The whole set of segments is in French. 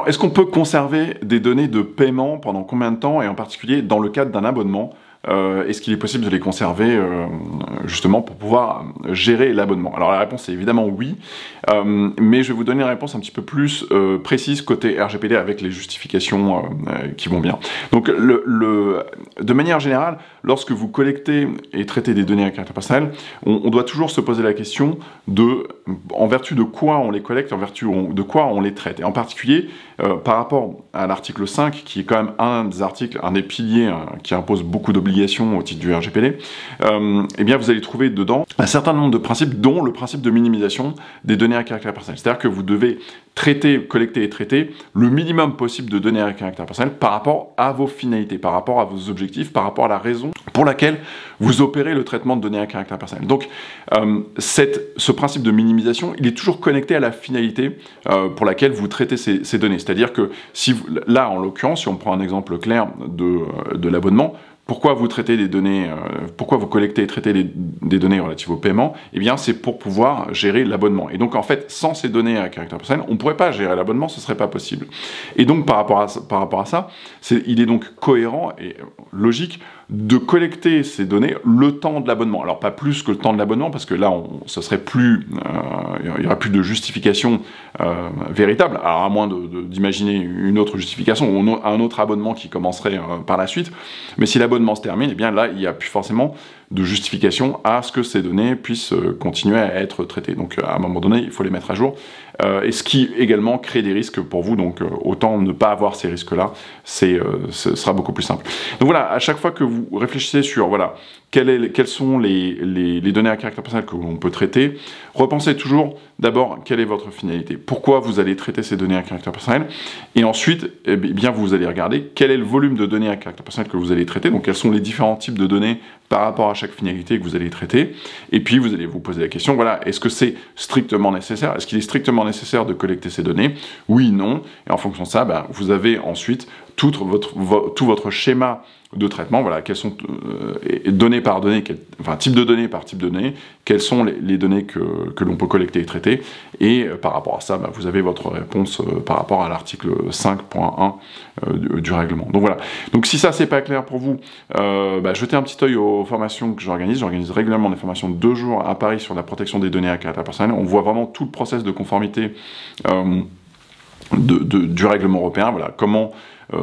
Est-ce qu'on peut conserver des données de paiement pendant combien de temps, et en particulier dans le cadre d'un abonnement? Est-ce qu'il est possible de les conserver justement pour pouvoir gérer l'abonnement? Alors la réponse est évidemment oui, mais je vais vous donner une réponse un petit peu plus précise côté RGPD avec les justifications qui vont bien. Donc de manière générale, lorsque vous collectez et traitez des données à caractère personnel, on doit toujours se poser la question de en vertu de quoi on les collecte, en vertu de quoi on les traite. Et en particulier, par rapport à l'article 5, qui est quand même un des articles, un des piliers qui impose beaucoup d'obligations au titre du RGPD, eh bien vous allez trouver dedans un certain nombre de principes, dont le principe de minimisation des données à caractère personnel. C'est-à-dire que vous devez traiter, collecter et traiter le minimum possible de données à caractère personnel par rapport à vos finalités, par rapport à vos objectifs, par rapport à la raison pour laquelle vous opérez le traitement de données à caractère personnel. Donc ce principe de minimisation, il est toujours connecté à la finalité pour laquelle vous traitez ces données. C'est-à-dire que si vous, là, en l'occurrence, si on prend un exemple clair de l'abonnement, pourquoi vous traitez des données, pourquoi vous collectez et traitez des données relatives au paiement? Eh bien, c'est pour pouvoir gérer l'abonnement. Et donc, en fait, sans ces données à caractère personnel, on ne pourrait pas gérer l'abonnement, ce ne serait pas possible. Et donc, par rapport à ça, il est donc cohérent et logique de collecter ces données le temps de l'abonnement. Alors, pas plus que le temps de l'abonnement, parce que là, ce serait plus, il n'y aura plus de justification véritable, alors à moins d'imaginer une autre justification, ou un autre abonnement qui commencerait par la suite. Mais si l'abonnement se termine, eh bien là, il n'y a plus forcément de justification à ce que ces données puissent continuer à être traitées. Donc à un moment donné, il faut les mettre à jour. Et ce qui également crée des risques pour vous, donc autant ne pas avoir ces risques-là, ce sera beaucoup plus simple. Donc voilà, à chaque fois que vous réfléchissez sur voilà, quelles sont les données à caractère personnel que l'on peut traiter, repensez toujours d'abord quelle est votre finalité, pourquoi vous allez traiter ces données à caractère personnel, et ensuite eh bien, vous allez regarder quel est le volume de données à caractère personnel que vous allez traiter, donc quels sont les différents types de données par rapport à chaque finalité que vous allez traiter, et puis vous allez vous poser la question, voilà, est-ce que c'est strictement nécessaire? Est-ce qu'il est strictement nécessaire de collecter ces données? Oui, non, et en fonction de ça, ben, vous avez ensuite tout votre schéma de traitement, voilà, quelles sont données par données, enfin type de données par type de données, quelles sont les données que l'on peut collecter et traiter, et par rapport à ça, bah, vous avez votre réponse par rapport à l'article 5.1 du règlement. Donc voilà. Donc si ça c'est pas clair pour vous, bah, jetez un petit œil aux formations que j'organise. J'organise régulièrement des formations de 2 jours à Paris sur la protection des données à caractère personnel. On voit vraiment tout le process de conformité du règlement européen, voilà, comment,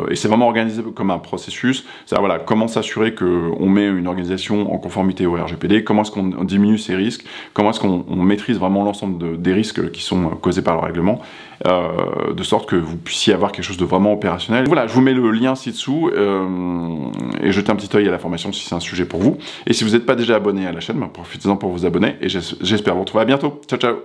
et c'est vraiment organisé comme un processus, c'est voilà, comment s'assurer qu'on met une organisation en conformité au RGPD, comment est-ce qu'on diminue ces risques, comment est-ce qu'on maîtrise vraiment l'ensemble des risques qui sont causés par le règlement, de sorte que vous puissiez avoir quelque chose de vraiment opérationnel. Voilà, je vous mets le lien ci-dessous, et jetez un petit œil à la formation si c'est un sujet pour vous, et si vous n'êtes pas déjà abonné à la chaîne, bah, profitez-en pour vous abonner, et j'espère vous retrouver à bientôt. Ciao, ciao!